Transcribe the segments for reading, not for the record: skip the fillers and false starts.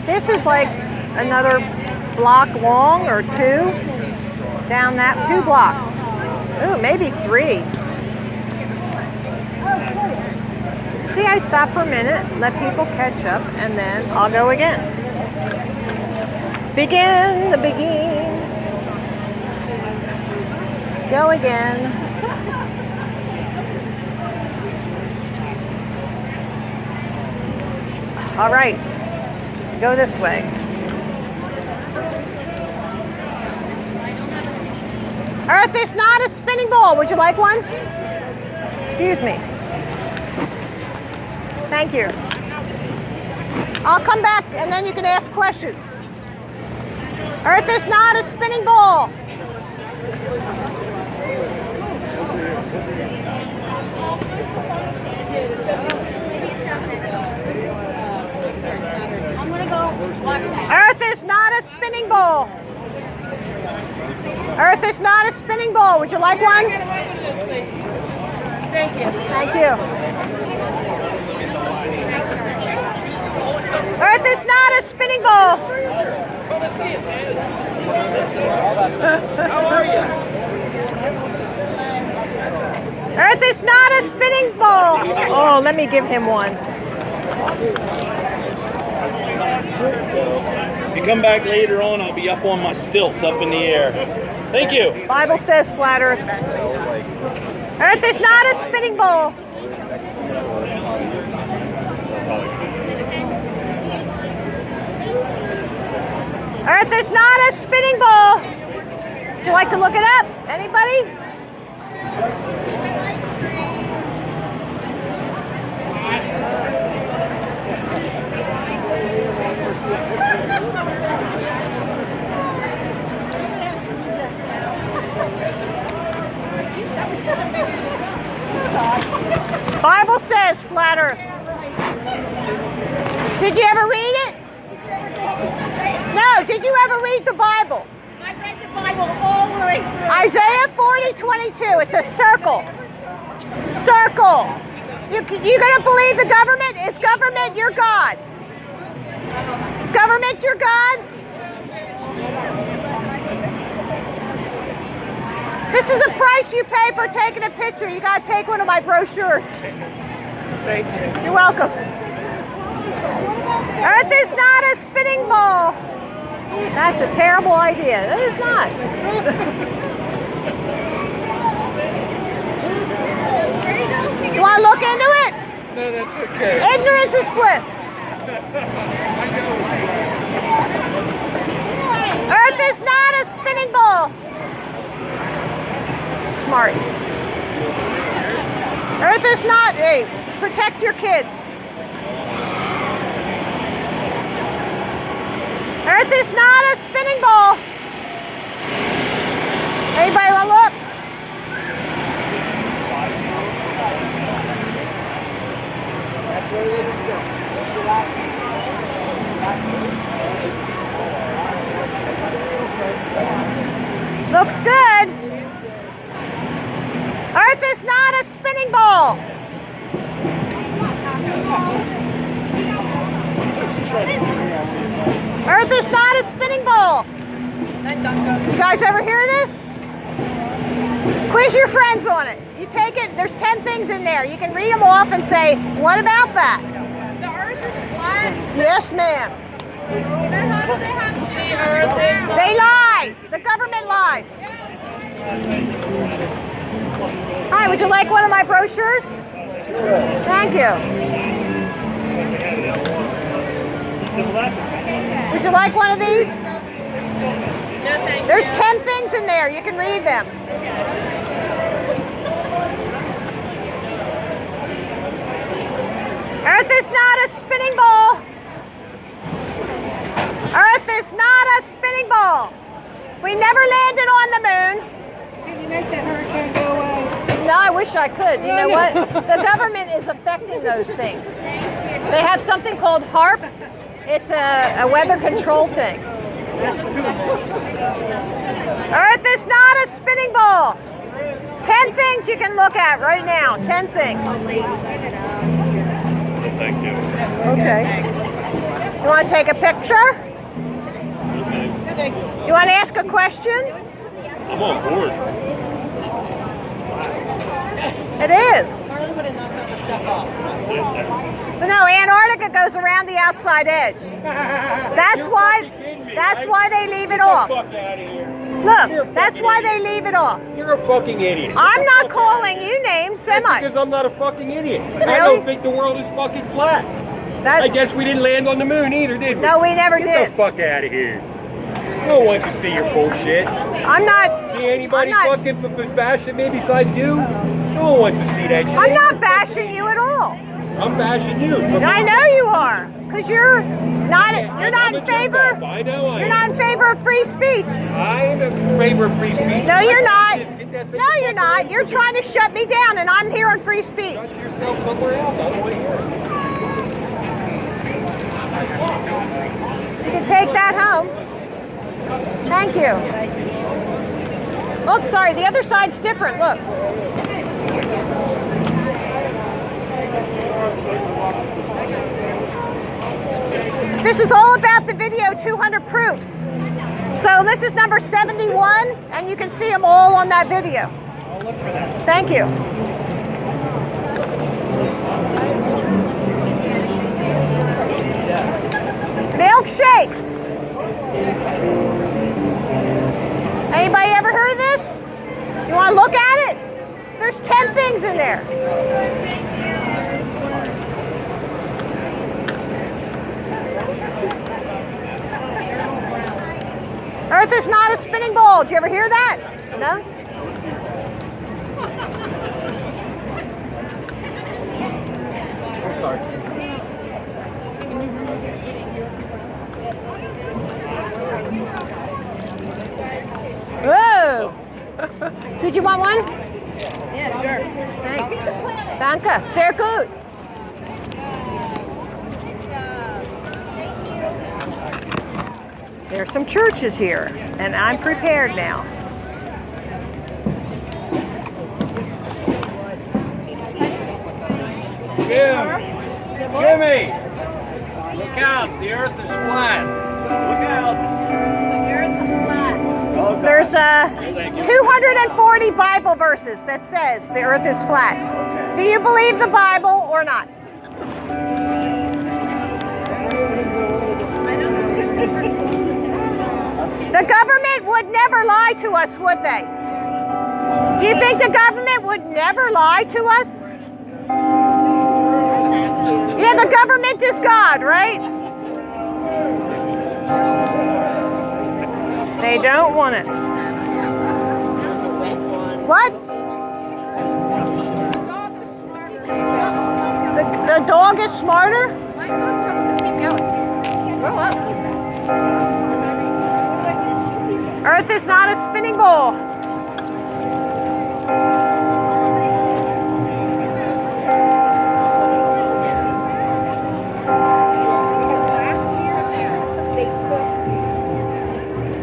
This is like another block long or two down that, 2 blocks. Ooh, maybe 3. See, I stop for a minute, let people catch up, and then I'll go again. Begin the begin. Go again. All right, go this way. Earth is not a spinning ball. Would you like one? Excuse me. Thank you. I'll come back and then you can ask questions. Earth is not a spinning ball. I'm gonna go watch that. Earth is not a spinning ball. Earth is not a spinning ball. Would you like one? Thank you. Thank you. Earth is not a spinning ball. How are you? Earth is not a spinning ball. Oh, let me give him one. If you come back later on, I'll be up on my stilts up in the air. Thank you. Bible says flat earth. Earth is not a spinning ball. Earth is not a spinning ball. Would you like to look it up? Anybody? Bible says flat earth. Did you ever read it? No, did you ever read the Bible? I read the Bible all the way through. Isaiah 40:22. It's a circle. Circle. You gonna believe the government? Is government your God? Is government your God? This is a price you pay for taking a picture. You gotta take one of my brochures. Thank you. You're welcome. Earth is not a spinning ball. That's a terrible idea. It is not. You want to look into it? No, that's okay. Ignorance is bliss. Earth is not a spinning ball. Smart. Earth is not. Hey, protect your kids. Earth is not a spinning ball. Anybody want to look? Looks good. Earth is not a spinning ball. Earth is not a spinning ball. You guys ever hear this? Quiz your friends on it. You take it, there's 10 things in there. You can read them off and say, what about that? The earth is flat. Yes, ma'am. Then how do they have the earth there? They lie. The government lies. Hi, would you like one of my brochures? Thank you. Would you like one of these? No, thank you. There's 10 things in there. You can read them. Earth is not a spinning ball. Earth is not a spinning ball. We never landed on the moon. Can you make that hurricane go away? No, I wish I could. You know what? The government is affecting those things. They have something called HARP. It's a weather control thing. Earth is not a spinning ball. 10 things you can look at right now. 10 things. thank you. Okay. You want to take a picture? You want to ask a question? I'm on board. It is. But no, Antarctica goes around the outside edge. That's why they leave it off. Get the fuck out of here. Look, that's why they leave it off. You're a fucking idiot. I'm not calling you names, am I? Because I'm not a fucking idiot. I Really? don't think the world is fucking flat. I guess we didn't land on the moon either, did we? No, we never Get did. the fuck out of here. No one wants to see your bullshit. I'm not. See anybody I'm not- fucking bashing me besides you? No one wants to see that shit. I'm not bashing you at all. I'm bashing you. I know you are, because you're not in favor. I know I You're am. not in favor of free speech. I am in favor of free speech. No, you're not. Just get that No, you're not. You're trying to shut me down, and I'm here on free speech. Shut yourself somewhere else. I don't want to hear it. You can take that home. Thank you. Oh, sorry. The other side's different. Look. This is all about the video 200 proofs. So this is number 71, and you can see them all on that video. Thank you. Milkshakes. Anybody ever heard of this? You want to look at it? There's 10 things in there. Earth is not a spinning ball. Did you ever hear that? No? Whoa! Did you want one? Yeah, sure. Thanks. Danke. Sehr gut. There's some churches here, and I'm prepared now. Jimmy! Look out, the earth is flat. Look out. There's 240 Bible verses that says the earth is flat. Do you believe the Bible or not? The government would never lie to us, would they? Do you think the government would never lie to us? Yeah, the government is God, right? They don't want it. What? The dog is smarter? My nose trouble, just keep going. Grow up. Earth is not a spinning ball.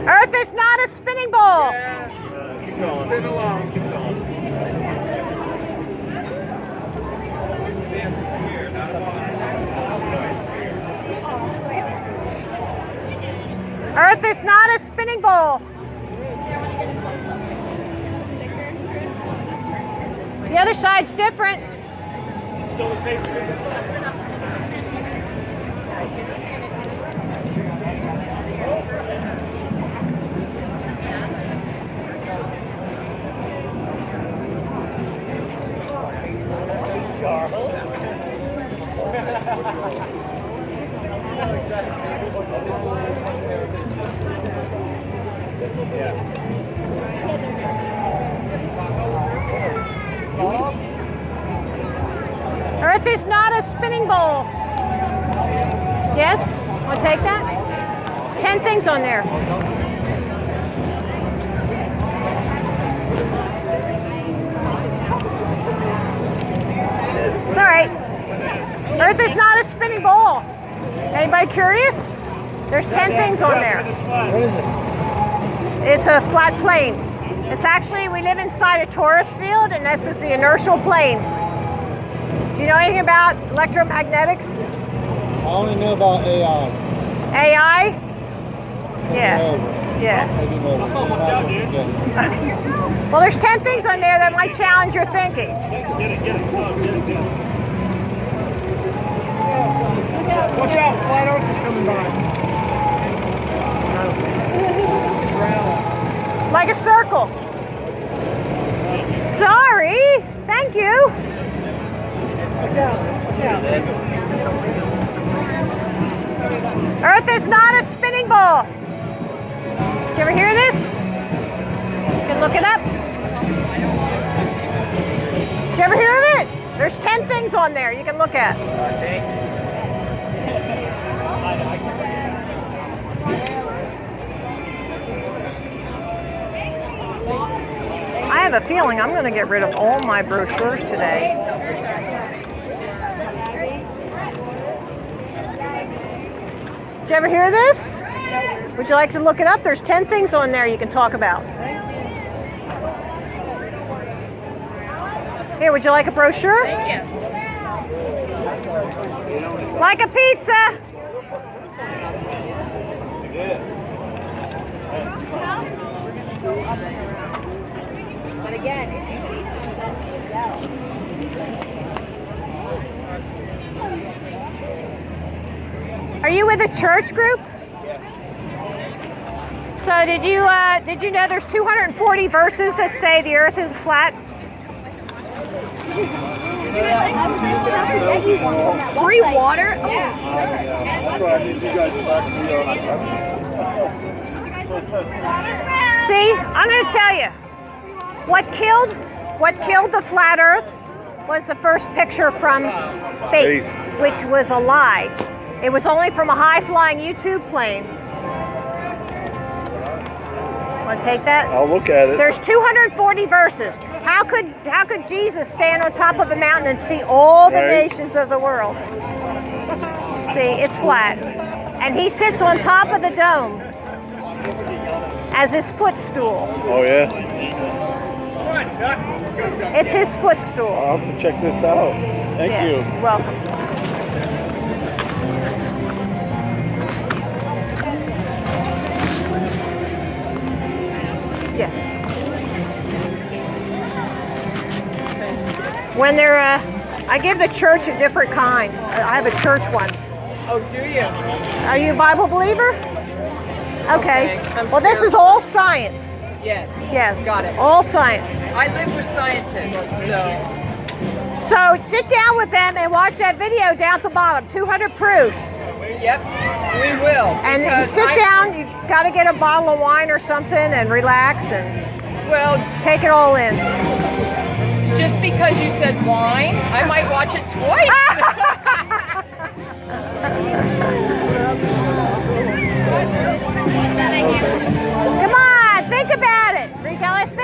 Earth is not a spinning ball. Spin along. Earth is not a spinning ball. The other side's different. Still the same. Earth is not a spinning ball. Yes? Want to take that? There's 10 things on there. It's all right. Earth is not a spinning ball. Anybody curious? There's 10 things on there. What is it? It's a flat plane. It's actually, we live inside a torus field, and this is the inertial plane. Do Do you know anything about electromagnetics? I only know about AI. AI? Yeah. Yeah. Well, there's 10 things on there that might challenge your thinking. Watch out, flat earth is coming by. It's round. Like a circle. Sorry. Thank you. Watch out. Earth is not a spinning ball. Did you ever hear this? You can look it up. Did you ever hear of it? There's 10 things on there you can look at. I have a feeling I'm going to get rid of all my brochures today. Did you ever hear this? Would you like to look it up? There's 10 things on there you can talk about. Here, would you like a brochure? Thank you. Like a pizza. But again, if you see something, Are you with a church group? So did you know there's 240 verses that say the earth is flat? free water? See, I'm going to tell you, what killed the flat earth was the first picture from space, which was a lie. It was only from a high-flying YouTube plane. Want to take that? I'll look at it. There's 240 verses. How could Jesus stand on top of a mountain and see all the nations of the world? See, it's flat. And he sits on top of the dome as his footstool. Oh, yeah? It's his footstool. I'll have to check this out. Thank you. You're welcome. Yes. When they're, I give the church a different kind. I have a church one. Oh, do you? Are you a Bible believer? Okay. I'm Well, this is all science. Yes. Yes. Got it. All science. I live with scientists, so. So sit down with them and watch that video down at the bottom. 200 proofs. Yep, we will. And you because sit down. You got to get a bottle of wine or something and relax and Well, take it all in. just because you said wine, I might watch it twice. Come on, think about it. Freak out, I think.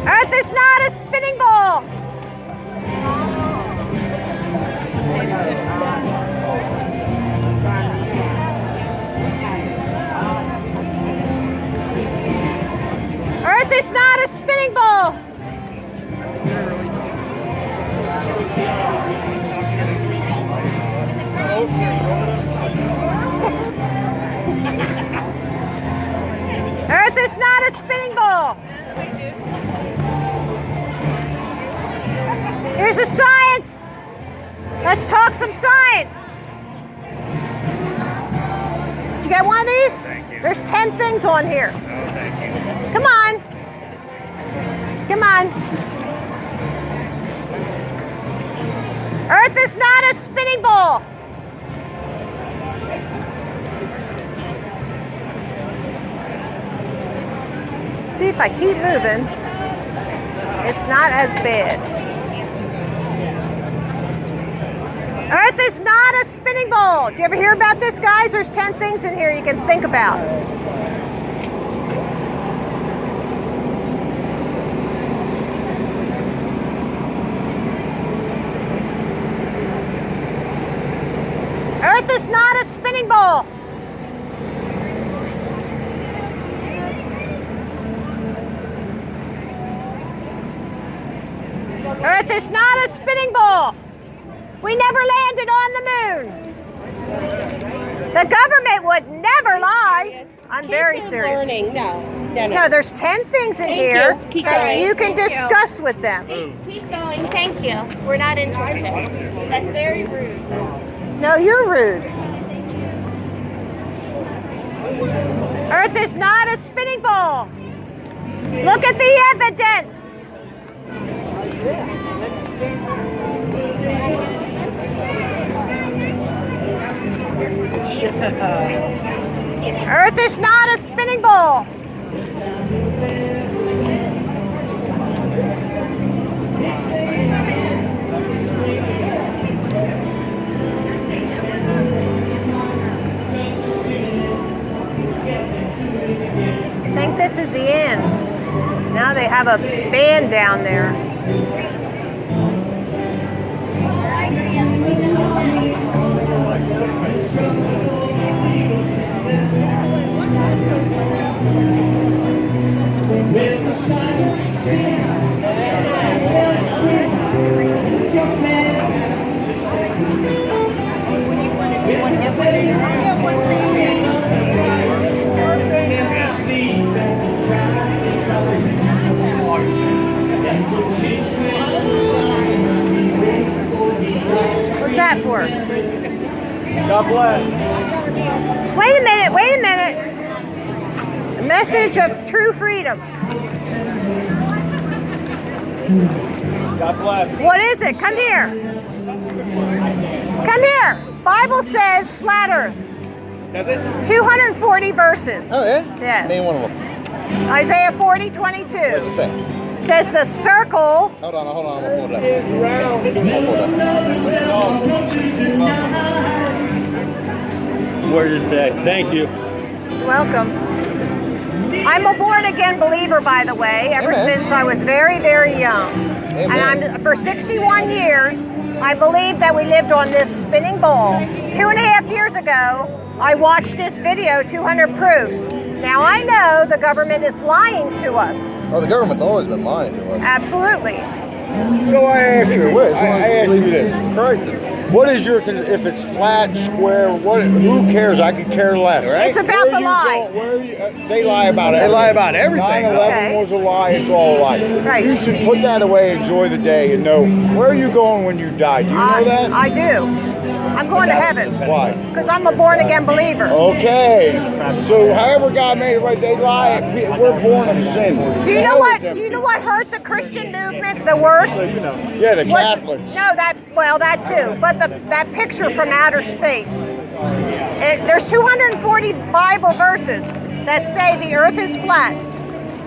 Earth is not a spinning ball. Earth is not a spinning ball. Earth is not a spinning ball. Here's the science. Let's talk some science. Did you get one of these? Thank you. There's 10 things on here. Oh, thank you. Come on. Come on. Earth is not a spinning ball. See, if I keep moving, it's not as bad. Earth is not a spinning ball. Did you ever hear about this, guys? There's 10 things in here you can think about. Earth is not a spinning ball. Earth is not a spinning ball. We never landed on the moon. The government would never lie. I'm very serious. Learning. No, there's 10 things in here that you can discuss with them. Keep going. Thank you. We're not interested. That's very rude. No, you're rude. Earth is not a spinning ball. Look at the evidence. Earth is not a spinning ball. I think this is the end. Now they have a band down there. What's that for? God bless. Wait a minute, wait a minute. A message of true freedom. God bless. What is it? Come here. Come here. Bible says flat earth. Does it? 240 verses. Oh, yeah? Yes. Name one of them. Isaiah 40:22. What does it say? Says the circle. Hold on, I'm gonna pull it up. It's round. I'll pull it up. What did it say? Thank you. Welcome. I'm a born again believer, by the way, ever Amen. since I was very, very young. Amen. And for 61 years, I believed that we lived on this spinning ball. 2.5 years ago, I watched this video, 200 Proofs. Now I know the government is lying to us. Oh, the government's always been lying to us. Absolutely. So I ask you this. What is your, if it's flat, square, who cares? I could care less, right? It's about the lie. They lie about everything. They lie about everything. 9/11 Okay. was a lie, it's all a lie. Right. You should put that away, enjoy the day, and know where are you going when you die. Do you know that? I do. I'm going to heaven Why? because I'm a born again believer. Okay. So however God made it right, they lie. We're born of sin. Do you know what? Do you know what hurt the Christian movement the worst? Yeah, the Was- Catholics. No, that too. But that picture from outer space. There's 240 Bible verses that say the Earth is flat,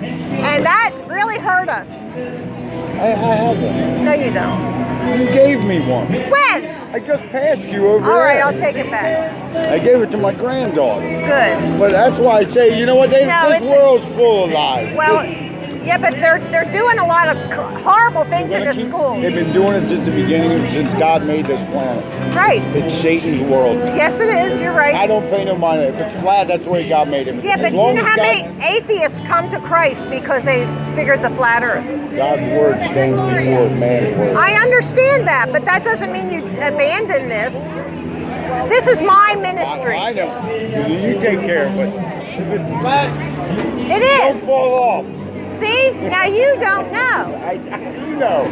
and that really hurt us. I have one. No, you don't. You gave me one. When? I just passed you over All right, there. I'll take it back. I gave it to my granddaughter. Good. But that's why I say, you know what? No, This it's- world's full of lies. Well, yeah, but they're doing a lot of horrible things in the schools. They've been doing it since the beginning, since God made this planet. Right. It's Satan's world. Yes, it is. You're right. I don't pay no mind. If it's flat, that's the way God made it. Yeah, but As do you long know as how God- many atheists come to Christ because they figured the flat Earth? God's word stands before man's word. I understand that, but that doesn't mean you abandon this. This is my ministry. I know. You take care of it. If it's flat, It don't is. fall off. See? Now you don't know. I do know.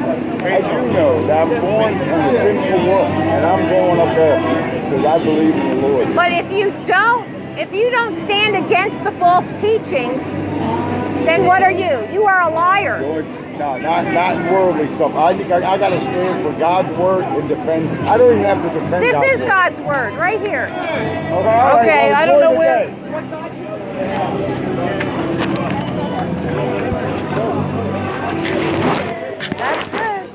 I do know that I'm born in a sinful world, and I'm going up there because I believe in the Lord. But if you don't stand against the false teachings, then what are you? You are a liar. Lord, no, not worldly stuff. I think I got to stand for God's word and defend. I don't even have to defend. This God's is word. God's word right here. Okay, all right, Okay, well, I don't know enjoy the where- day. That's good.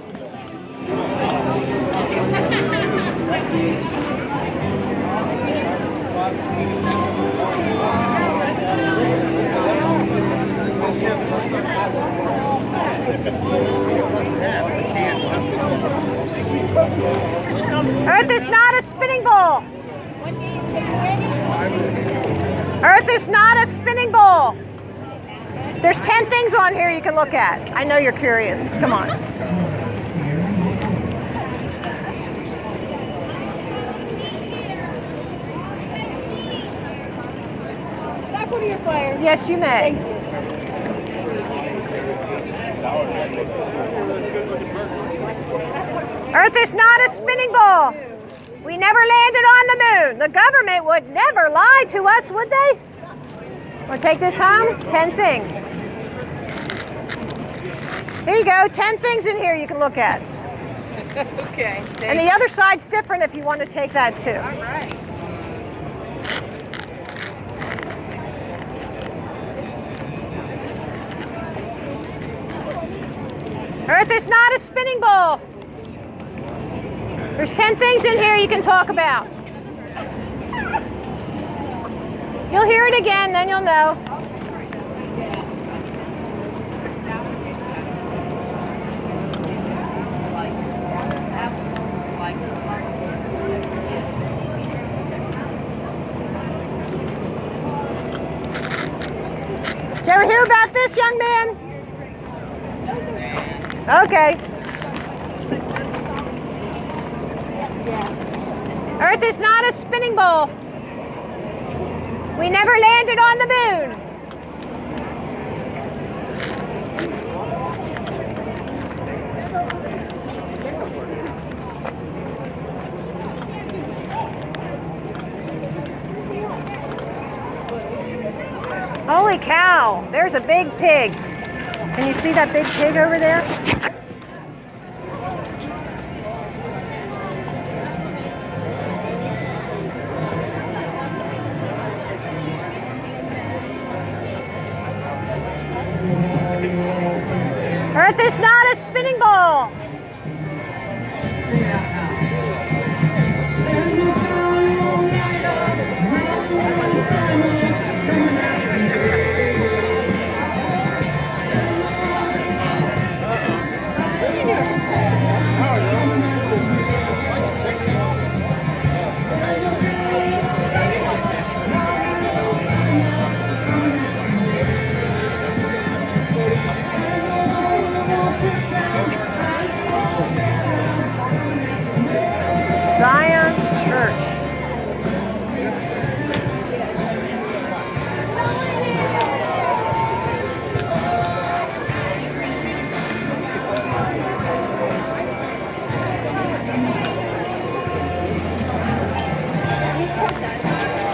Earth is not a spinning ball. Earth is not a spinning ball. There's 10 things on here you can look at. I know you're curious. Come on. one of your flyers? Yes, you may. Earth is not a spinning ball. We never landed on the moon. The government would never lie to us, would they? We'll take this home. 10 things. Here you go. 10 things in here you can look at. Okay. And the other side's different if you want to take that too. All right. Earth is not a spinning ball. There's 10 things in here you can talk about. You'll hear it again, then you'll know. Did you ever hear about this, young man? Okay. Earth is not a spinning ball. We never landed on the moon. Holy cow, there's a big pig. Can you see that big pig over there? Earth is not a spinning ball. Zion's Church.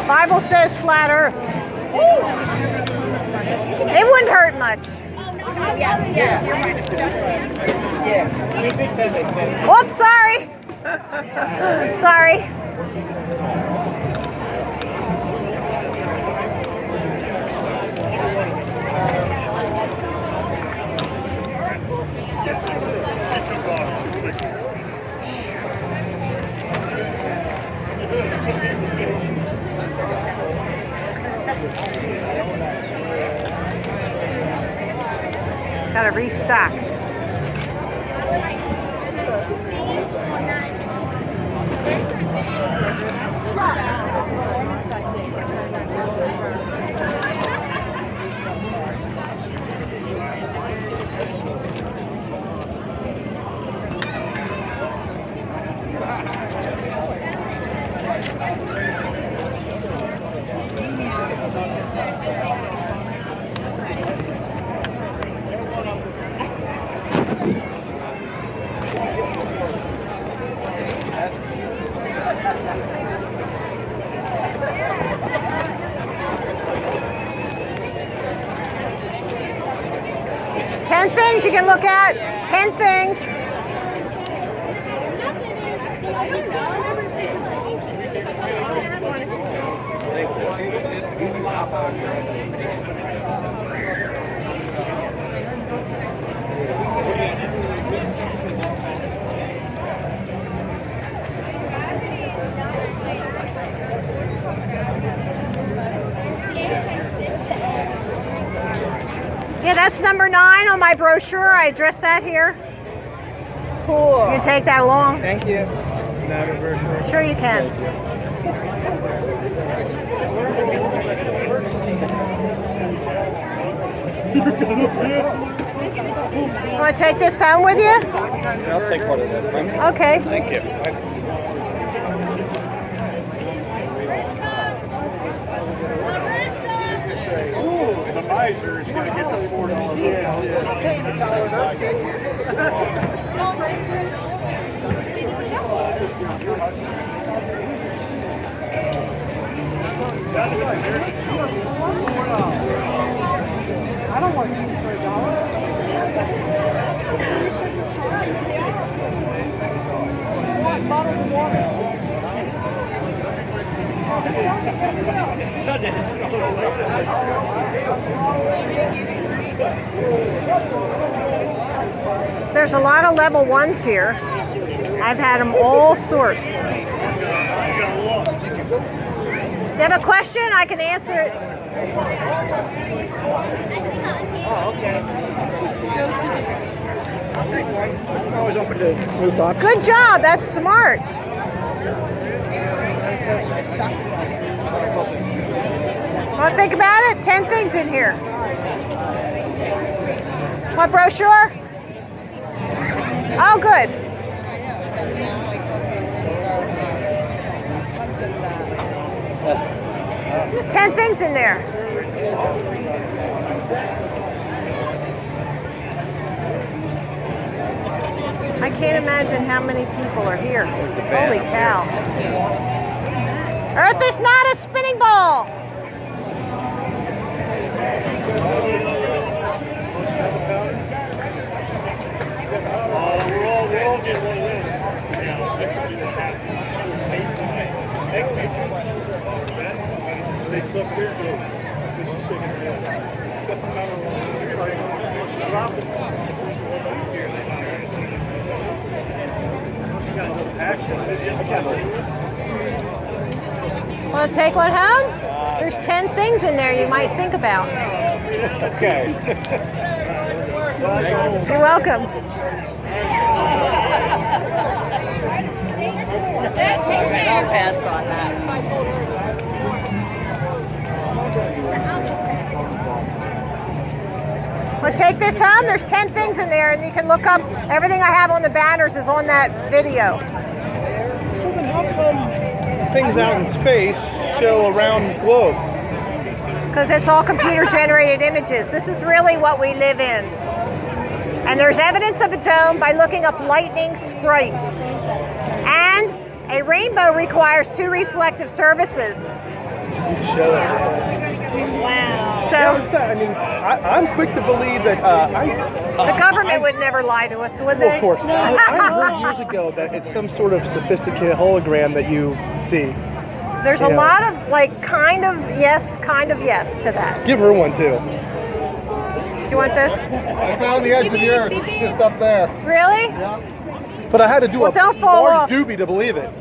Bible says flat earth. It wouldn't hurt much. Yes, you're right. Whoops, sorry. Sorry. Gotta restock. Ten things you can look at. 10 things. Yeah, that's number 9 on my brochure. I addressed that here. Cool. You can take that along. Thank you. Sure you can. You want to take this home with you? I'll take part of that. Okay. Thank you. geyser is going to get the I don't want cheese for $1. Bottles of water. There's a lot of level 1s here. I've had them all sorts. You have a question? I can answer it. Oh, okay. I'll take one. I'm always open to new thoughts. Good job. That's smart. Want to think about it? 10 things in here. What brochure? Oh, good. There's 10 things in there. I can't imagine how many people are here. Holy cow. Earth is not a spinning ball. We're all getting one of them. They took their group. This is shaking her Want to take one home? There's 10 things in there you might think about. Okay. You're welcome. I'll pass on that. Want to take this home? There's 10 things in there, and you can look up everything I have on the banners is on that video. So then how come things out in space show around the globe? Because it's all computer-generated images. This is really what we live in. And there's evidence of a dome by looking up lightning sprites. And a rainbow requires 2 reflective surfaces. Wow. So I mean, I'm quick to believe that the government would never lie to us, would they? of course. I heard years ago that it's some sort of sophisticated hologram that you see. There's a lot of like kind of yes to that. Give her one too. Do you want this? I found the edge of the earth. It's just up there. Really? Yeah. But I had to do a don't fall large off. doobie to believe it.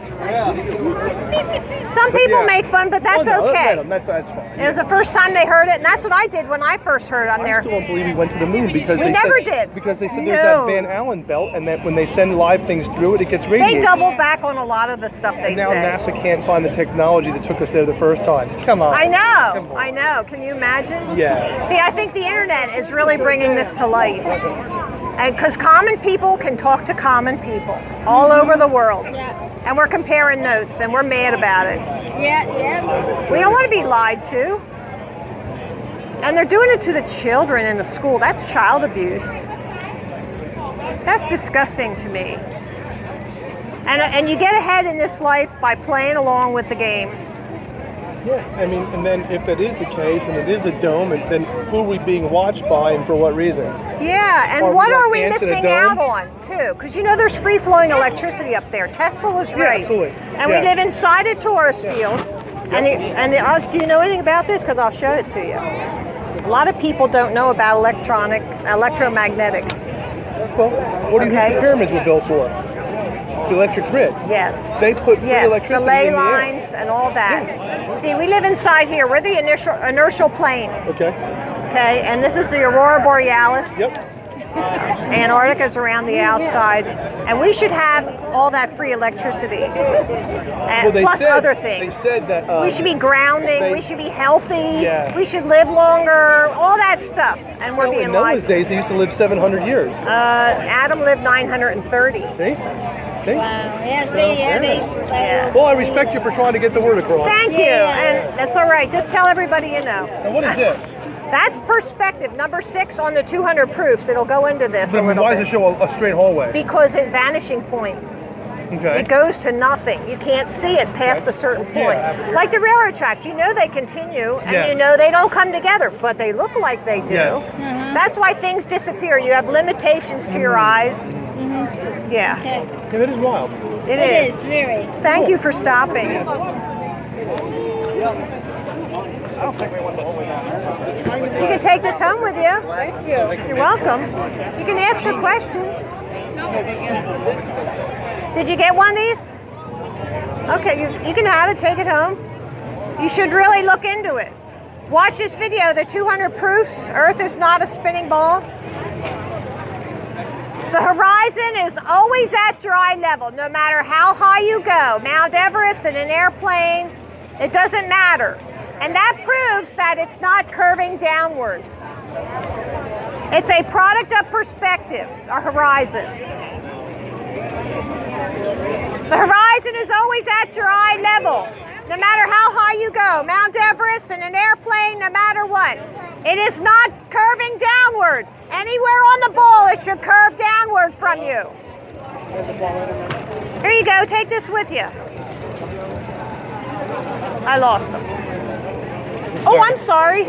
Some people yeah. make fun, but that's Oh, no, okay. let 'em. That's fine. It was the first time they heard it, and that's what I did when I first heard it on I there. still don't believe he went to the moon because We they never said, did. Because they said No. there's that Van Allen belt, and that when they send live things through it, it gets They radiated. double back on a lot of the stuff they and now say. NASA can't find the technology that took us there the first time. Come on. I know, Come on. I know. Can you imagine? Yeah. See, I think the internet is really bringing this to light. And because common people can talk to common people all over the world. Yeah. And we're comparing notes, and we're mad about it. Yeah. We don't want to be lied to. And they're doing it to the children in the school. That's child abuse. That's disgusting to me. And you get ahead in this life by playing along with the game. Yeah, I mean, and then if that is the case, and it is a dome, and then who are we being watched by, and for what reason? Yeah, and Are we what like are we ants in a missing dome? out on, too? Because you know there's free-flowing electricity up there. Tesla was Yeah, right. absolutely. And Yeah. we live inside a tourist field. Do you know anything about this? Because I'll show it to you. A lot of people don't know about electronics, electromagnetics. Well, what do you think Okay. the pyramids were built for? The electric grid. Yes. They put free Yes, electricity the ley in the air. lines and all that. See, we live inside here. We're the inertial plane. Okay. Okay, and this is the Aurora Borealis. Yep. Antarctica's around the outside, and we should have all that free electricity, and plus other things. They said that we should be grounding. We should be healthy. Yeah. We should live longer. All that stuff, and we're well, being in lied those to. days they used to live 700 years. Adam lived 930. See? See? Yeah, see, Yeah. Well, I respect you for trying to get the word across. Thank you, and that's all right. Just tell everybody you know. And what is this? That's perspective, number 6 on the 200 proofs. It'll go into this a But little why does bit. it show a straight hallway? Because at vanishing point, Okay. it goes to nothing. You can't see it past a certain point. Yeah. Like the railroad tracks, you know they continue, and Yes. you know they don't come together, but they look like they do. Yes. That's why things disappear. You have limitations to your eyes. Yeah, Yeah, that is wild. it is. very. Thank you for stopping. You can take this home with you. Thank you. You're welcome. You can ask a question. Did you get one of these? Okay, you can have it. Take it home. You should really look into it. Watch this video, the 200 proofs. Earth is not a spinning ball. The horizon is always at your eye level, no matter how high you go. Mount Everest in an airplane, it doesn't matter. And that proves that it's not curving downward. It's a product of perspective, our horizon. The horizon is always at your eye level, no matter how high you go. Mount Everest in an airplane, no matter what. It is not curving downward. Anywhere on the ball, it should curve downward from you. Here you go, take this with you. I lost them. Oh, I'm sorry.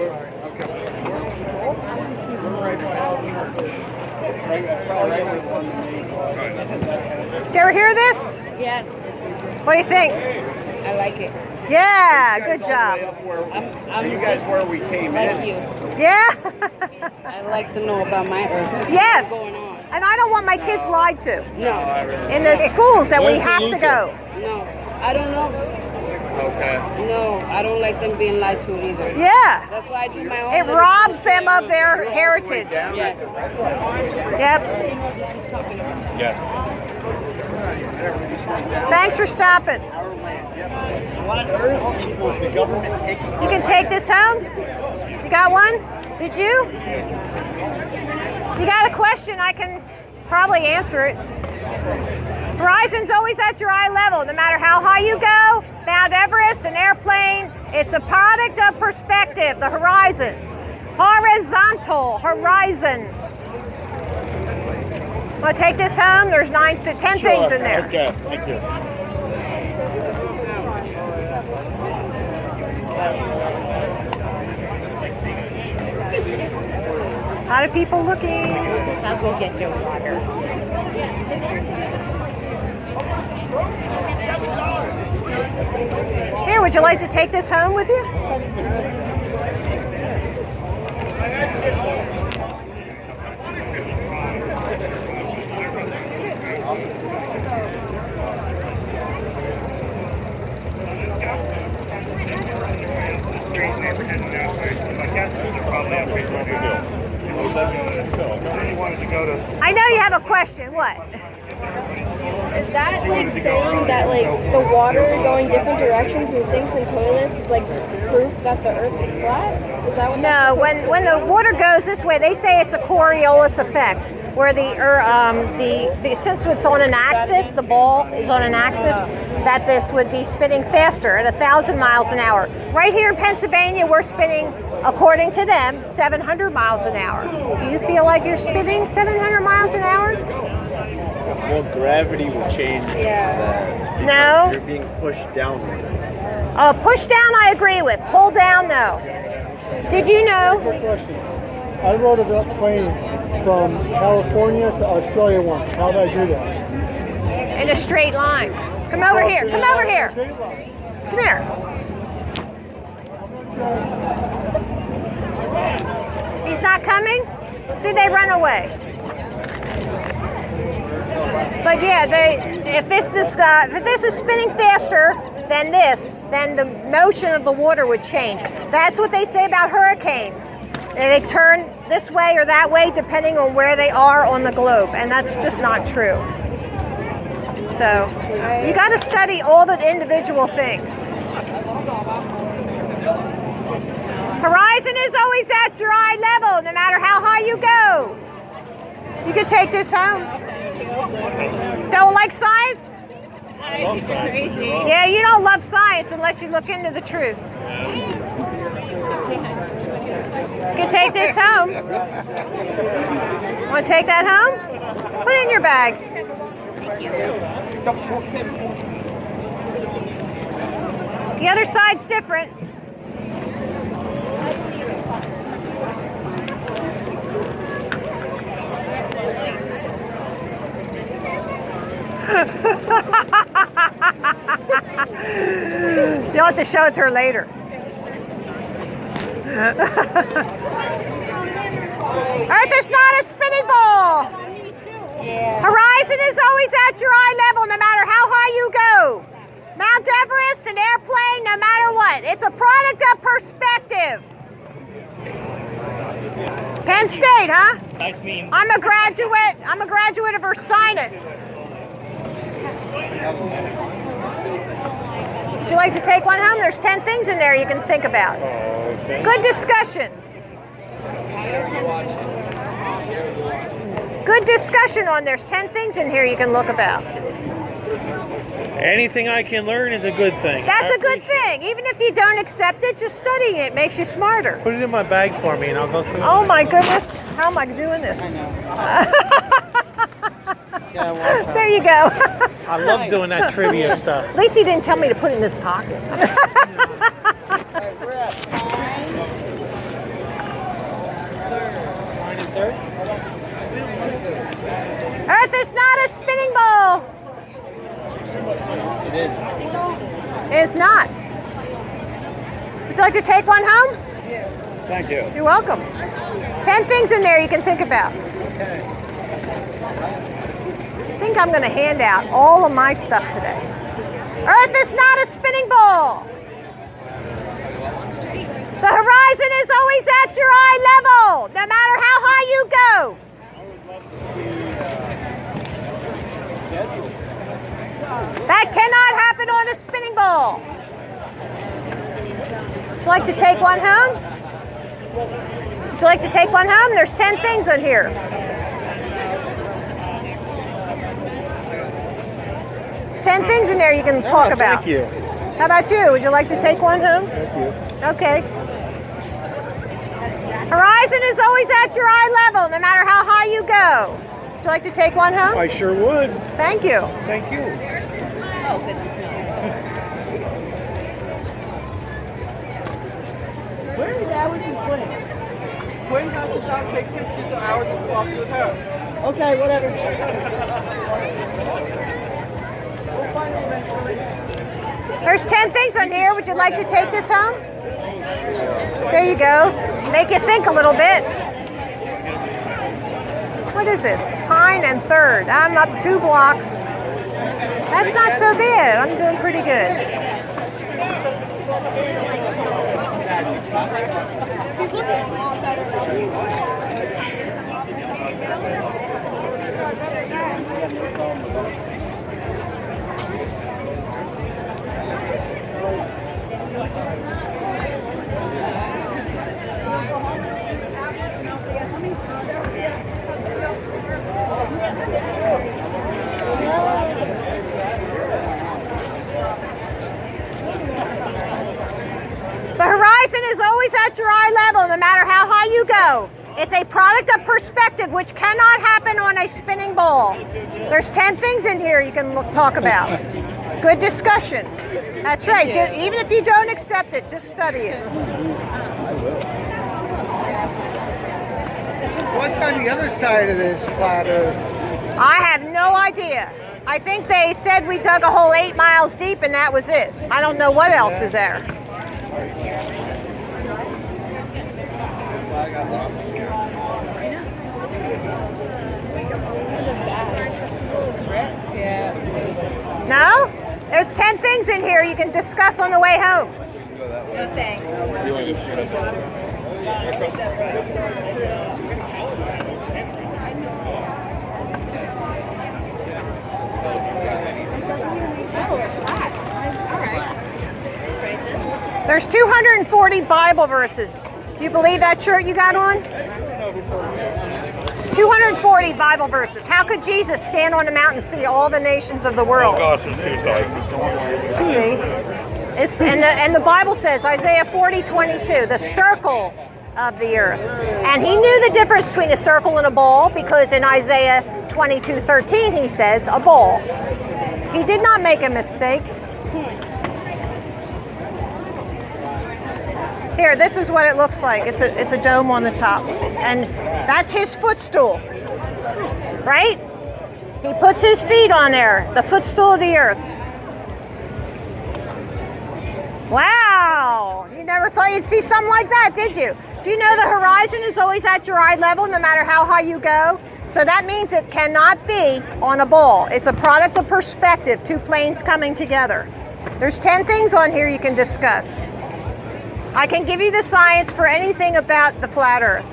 Did you ever hear this? Yes, What do you think? I like it. Yeah, good job. I'm you guys where we came like in. You. Yeah? I like to know about my Earth. Yes. What's going on? And I don't want my kids lied to No, in the schools that we have to go. no, I don't know. Okay. No, I don't like them being lied to either. Yeah. That's why I do my own. It little robs them channels. of their heritage. Yes. Yep. Yes. Thanks for stopping. Flat Earth equals the government taking. You can take this home? You got one? Did you? You got a question, I can probably answer it. Horizon's always at your eye level, no matter how high you go. Mount Everest, an airplane, it's a product of perspective, the horizon. Horizontal, horizon. Want to take this home? There's 10 things in there. Okay, thank you. A lot of people looking. I'll go get your water. Here, would you like to take this home with you? I know you have a question. What? Is that like saying that like the water going different directions and sinks in toilets is like proof that the Earth is flat? Is that what? No, when the water goes this way, they say it's a Coriolis effect, where the since it's on an axis, the ball is on an axis, that this would be spinning faster at 1,000 miles an hour. Right here in Pennsylvania, we're spinning, according to them, 700 miles an hour. Do you feel like you're spinning 700 miles an hour? Well, gravity will change. Yeah. No. You're being pushed downward. Push down, I agree with. Pull down, no. Did you know? I rode a plane from California to Australia once. How did I do that? In a straight line. Come over here. Come over here. Come here. He's not coming? See, they run away. But yeah, if this is spinning faster than this, then the motion of the water would change. That's what they say about hurricanes. They turn this way or that way depending on where they are on the globe, and that's just not true. So you got to study all the individual things. Horizon is always at your eye level, no matter how high you go. You can take this home. Don't like science? Yeah, you don't love science unless you look into the truth. You can take home. Want to take that home? Put it in your bag. Thank you. The other side's different. You'll have to show it to her later. Earth is not a spinning ball. Horizon is always at your eye level no matter how high you go. Mount Everest, an airplane, no matter what. It's a product of perspective. Penn State, huh? Nice meme. I'm a graduate of Ursinus. Would you like to take one home? There's 10 things in there you can think about. Good discussion. Good discussion on there's 10 things in here you can look about. Anything I can learn is a good thing. That's a good thing. Even if you don't accept it, just studying it makes you smarter. Put it in my bag for me and I'll go through it. Oh my goodness. How am I doing this? There you go. I love doing that trivia stuff. At least he didn't tell me to put it in his pocket. Earth is not a spinning ball. It is. It is not. Would you like to take one home? Thank you. You're welcome. 10 things in there you can think about. I think I'm going to hand out all of my stuff today. Earth is not a spinning ball. The horizon is always at your eye level, no matter how high you go. That cannot happen on a spinning ball. Would you like to take one home? Would you like to take one home? There's 10 things in here. There's 10 things in there you can talk about. Thank you. How about you? Would you like to take one home? Thank you. Okay. Horizon is always at your eye level, no matter how high you go. Would you like to take one home? I sure would. Thank you. Thank you. Oh, goodness, no. Where is Allergy Quinn? Quinn has to stop taking pictures of hours and walk to the house. Okay, whatever. We'll find it eventually. There's 10 things on here. Would you like to take this home? There you go. Make you think a little bit. What is this? Pine and 3rd. I'm up 2 blocks. That's not so bad. I'm doing pretty good. He's looking a lot better. The horizon is always at your eye level, no matter how high you go. It's a product of perspective, which cannot happen on a spinning ball. There's 10 things in here you can talk about. Good discussion. That's right. Even if you don't accept it, just study it. What's on the other side of this flat Earth? I have no idea. I think they said we dug a hole 8 miles deep and that was it. I don't know what else is there. No? There's 10 things in here you can discuss on the way home. No thanks. There's 240 Bible verses. You believe that shirt you got on? 240 Bible verses. How could Jesus stand on a mountain and see all the nations of the world? Oh gosh, there's 2 sides. See? And the Bible says, Isaiah 40:22, the circle of the earth. And he knew the difference between a circle and a ball because in Isaiah 22:13 he says a ball. He did not make a mistake. Here, this is what it looks like. It's a dome on the top. And that's his footstool, right? He puts his feet on there, the footstool of the earth. Wow, you never thought you'd see something like that, did you? Do you know the horizon is always at your eye level no matter how high you go? So that means it cannot be on a ball. It's a product of perspective, two planes coming together. There's 10 things on here you can discuss. I can give you the science for anything about the flat earth.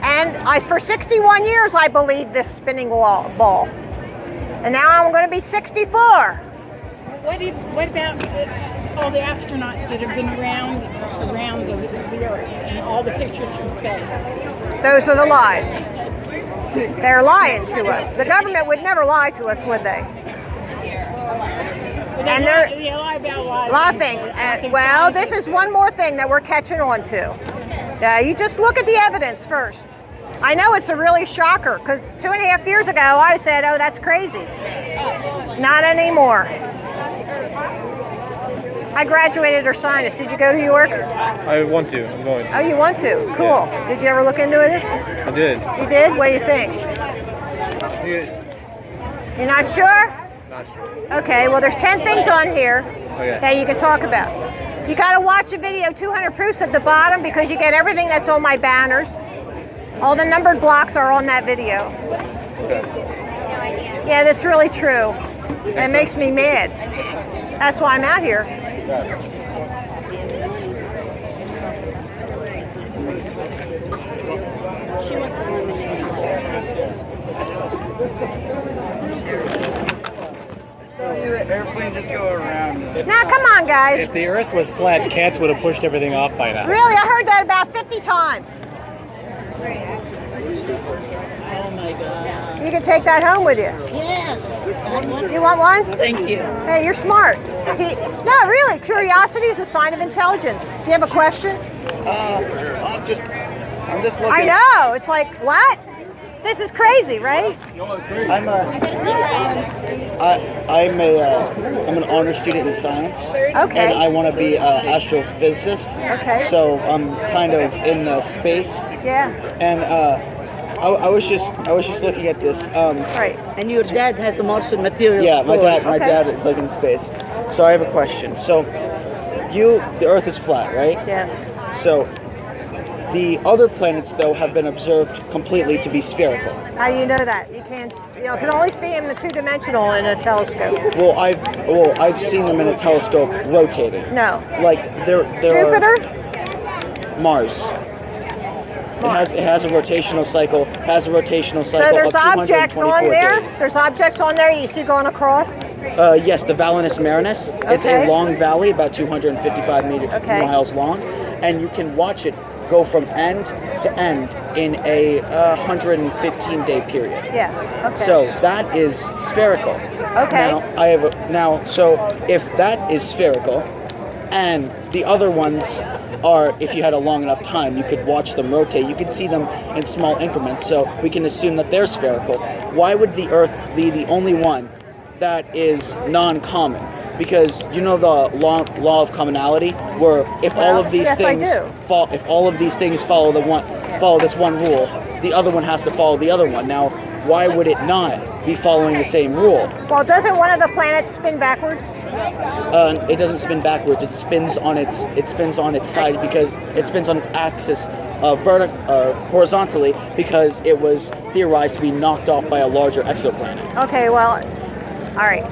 And for 61 years I believed this spinning ball. And now I'm going to be 64. What about all the astronauts that have been around the Earth and all the pictures from space? Those are the lies. They're lying to us. The government would never lie to us, would they? And they lie about a lot of things. Well, this is one more thing that we're catching on to. You just look at the evidence first. I know it's a really shocker because 2.5 years ago I said, oh, that's crazy. Not anymore. I graduated as scientist. Did you go to York? I want to. I'm going to. Oh, you want to? Cool. Yeah. Did you ever look into this? I did. You did? What do you think? You're not sure? Not sure. Okay, well there's 10 things on here Okay. that you can talk about. You got to watch the video 200 Proofs at the bottom because you get everything that's on my banners. All the numbered blocks are on that video. Okay. Yeah, that's really true. It makes me mad. That's why I'm out here. The airplane just go around. Now, come on, guys. If the Earth was flat, cats would have pushed everything off by now. Really? I heard that about 50 times. Oh my God. You can take that home with you. Yes. You want one? Thank you. Hey, you're smart. No, really, curiosity is a sign of intelligence. Do you have a question? I'm just looking. I know. It's like, what? This is crazy, right? I'm an honor student in science. Okay. And I want to be an astrophysicist. Okay. So I'm kind of in space. Yeah. And I was just looking at this. Right. And your dad has a Martian material Yeah, store. my dad is like in space. So I have a question. So the Earth is flat, right? Yes. So the other planets, though, have been observed completely to be spherical. How do you know that? You can't, can only see them in two-dimensional in a telescope. Well, I've seen them in a telescope rotating. No. Like there Jupiter? Mars. It has a rotational cycle. So there's of objects on 224 there? days. There's objects on there you see going across? Yes, the Valinus Marinus. It's Okay. a long valley, about 255 miles long, and you can watch it go from end to end in a 115-day period. Yeah. Okay. So that is spherical. Okay. So if that is spherical, and the other ones are, if you had a long enough time, you could watch them rotate. You could see them in small increments. So we can assume that they're spherical. Why would the Earth be the only one that is non-common? Because you know the law of commonality, where if all of these things follow this one rule, the other one has to follow the other one. Now, why would it not be following the same rule? Well, doesn't one of the planets spin backwards? It doesn't spin backwards. It spins on its side because it spins on its axis horizontally because it was theorized to be knocked off by a larger exoplanet. Okay, well, all right.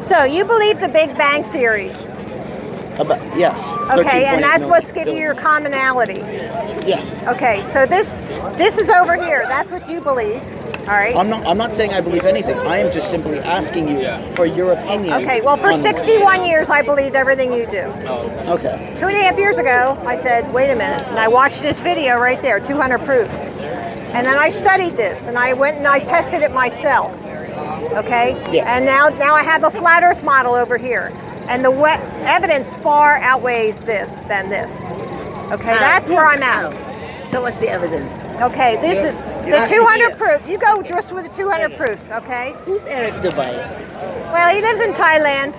So you believe the Big Bang Theory? Yes. Okay, and that's what's giving you your commonality. Yeah. Okay, so this is over here. That's what you believe. All right. I'm not saying I believe anything. I am just simply asking you for your opinion. Okay, well, for 61 years, I believed everything you do. Okay. 2.5 years ago, I said, wait a minute, and I watched this video right there, 200 Proofs. And then I studied this, and I went and I tested it myself. Okay? Yeah. And now I have a flat Earth model over here. And the evidence far outweighs this than this. Okay, that's where I'm at. Show us the evidence. Okay, this is the 200 proof. You go just with the 200 proofs, okay? Who's Eric Dubai? Well, he lives in Thailand.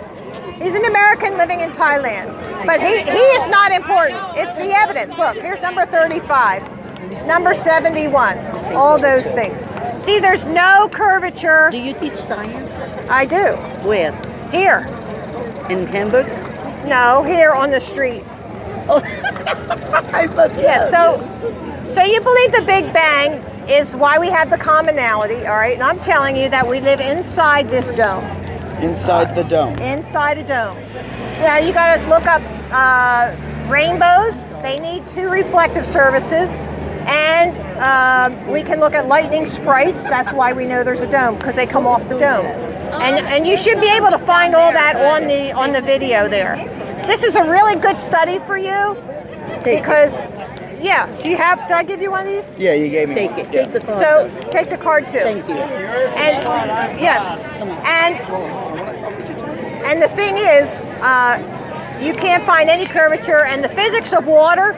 He's an American living in Thailand. But he is not important. It's the evidence. Look, here's number 35, number 71, all those things. See, there's no curvature. Do you teach science? I do. Where? Here. In Hamburg? No, here on the street. Oh, I thought so you believe the Big Bang is why we have the commonality, all right? And I'm telling you that we live inside this dome. Inside the dome. Inside a dome. Yeah, you got to look up rainbows. They need 2 reflective surfaces. And we can look at lightning sprites. That's why we know there's a dome, because they come off the dome. And you should be able to find all that on the video there. This is a really good study for you because, yeah. Did I give you one of these? Yeah, you gave me. Take it. Take the card. So take the card too. Thank you. And yes, and the thing is, you can't find any curvature, and the physics of water.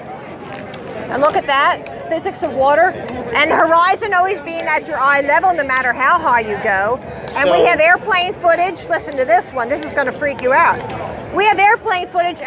And look at that. Physics of water, and the horizon always being at your eye level no matter how high you go. And we have airplane footage. Listen to this one. This is going to freak you out. We have airplane footage